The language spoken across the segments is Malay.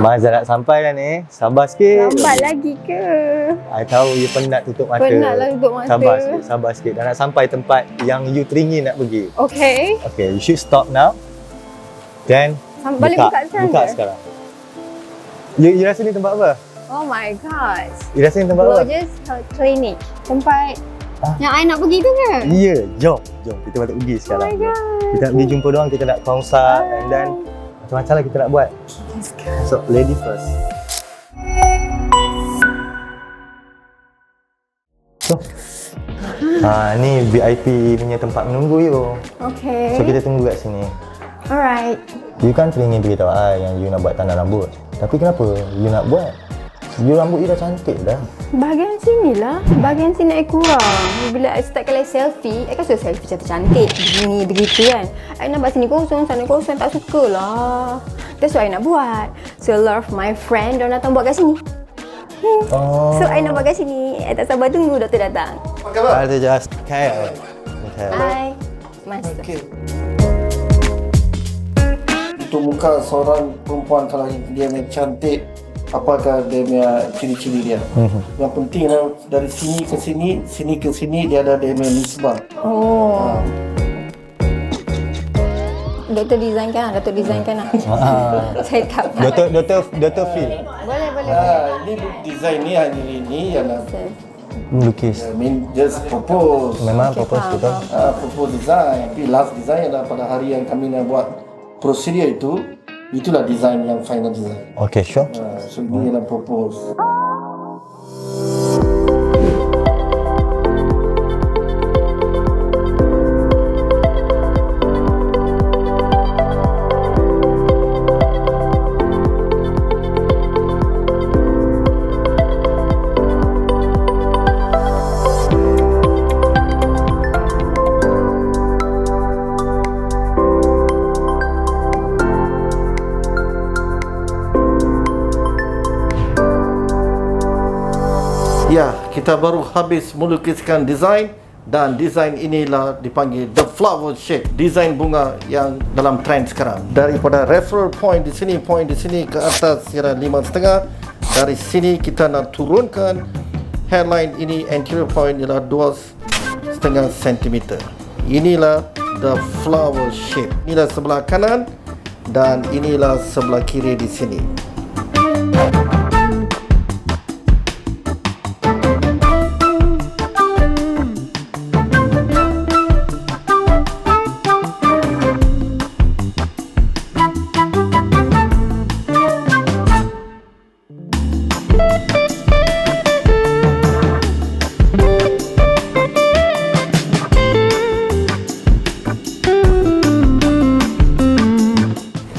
Masa nak sampai dah ni. Sabar sikit. Lambat lagi ke? I tahu you penat tutup mata. Penatlah tutup mata. Sabar sikit. Dah nak sampai tempat yang you teringin nak pergi. Okay. Okay, you should stop now. Then Boleh buka sekarang buka ke? sekarang. You rasa ni tempat apa? Oh my god. You rasa ni tempat apa? Gorgeous Clinic. Tempat yang I nak pergi tu ke? Ya, jom. Kita patut pergi sekarang. Oh my god. Kita nak pergi jumpa diorang, kita nak consult and then macam-macam lah kita nak buat. So, lady first. So, ni VIP punya tempat menunggu you. Okay. So, kita tunggu kat sini. Alright. You kan teringin beritahu I yang you nak buat tanam rambut. Tapi kenapa you nak buat? You rambut you dah cantik dah. Bahagian sini lah. Bahagian sini I kurang. Bila I start kalau selfie, I kan suka selfie cantik-cantik. Begini, begitu kan. I nampak sini kosong, sana kosong. Tak suka lah. That's what I nak buat. So, a lot of my friend, diorang datang buat kat sini. So, I nak buat kat sini. I tak sabar tunggu doktor datang. Apa khabar? Ada just care. Hai. Master. Okay. Untuk muka seorang perempuan kalau dia yang cantik, apakah dia punya ciri-ciri dia. Yang penting dari sini ke sini, sini ke sini dia ada dia punya nisbah. Oh. Doktor desainkan lah. Saya tak faham. Doktor feel. Boleh. Ini design ni hari ini ialah Melukis. just propose. Memang purpose betul. Propose design. Tapi last design adalah pada hari yang kami nak buat prosedur itu, itulah design yang final design. Okay, sure. So ini ialah propose. Ya, kita baru habis melukiskan design dan design inilah dipanggil the flower shape, design bunga yang dalam trend sekarang. Daripada referral point di sini ke atas kira 5,5. Dari sini kita nak turunkan hairline ini, anterior point ialah 2,5 cm. Inilah the flower shape. Inilah sebelah kanan dan inilah sebelah kiri di sini.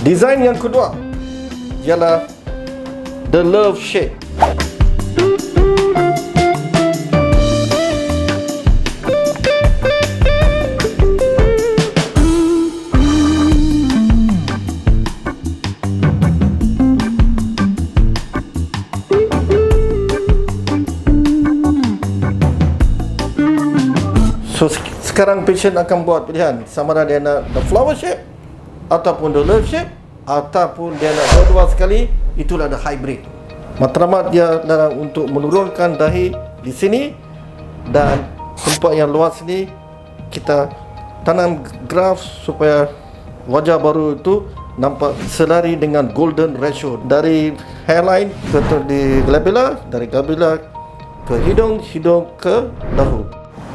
Design yang kedua ialah the love shape. So sekarang patient akan buat pilihan sama ada dia nak the flower shape ataupun the love shape ataupun dia nak dua-dua sekali. Itulah the hybrid. Matlamat dia adalah untuk menurunkan dahi di sini dan tempat yang luas ni kita tanam graf supaya wajah baru itu nampak selari dengan golden ratio dari hairline ke di glabella, dari glabella ke hidung, hidung ke dahu.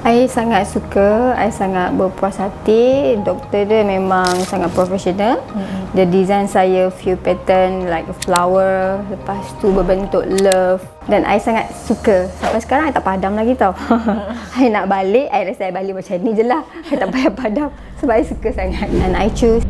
I sangat suka, I sangat berpuas hati. Doktor dia memang sangat profesional. Dia design saya few pattern like a flower, lepas tu berbentuk love. Dan I sangat suka. Sampai sekarang I tak padam lagi tau. I nak balik, I rasa I balik macam ni je lah. I tak payah padam sebab I suka sangat. And I choose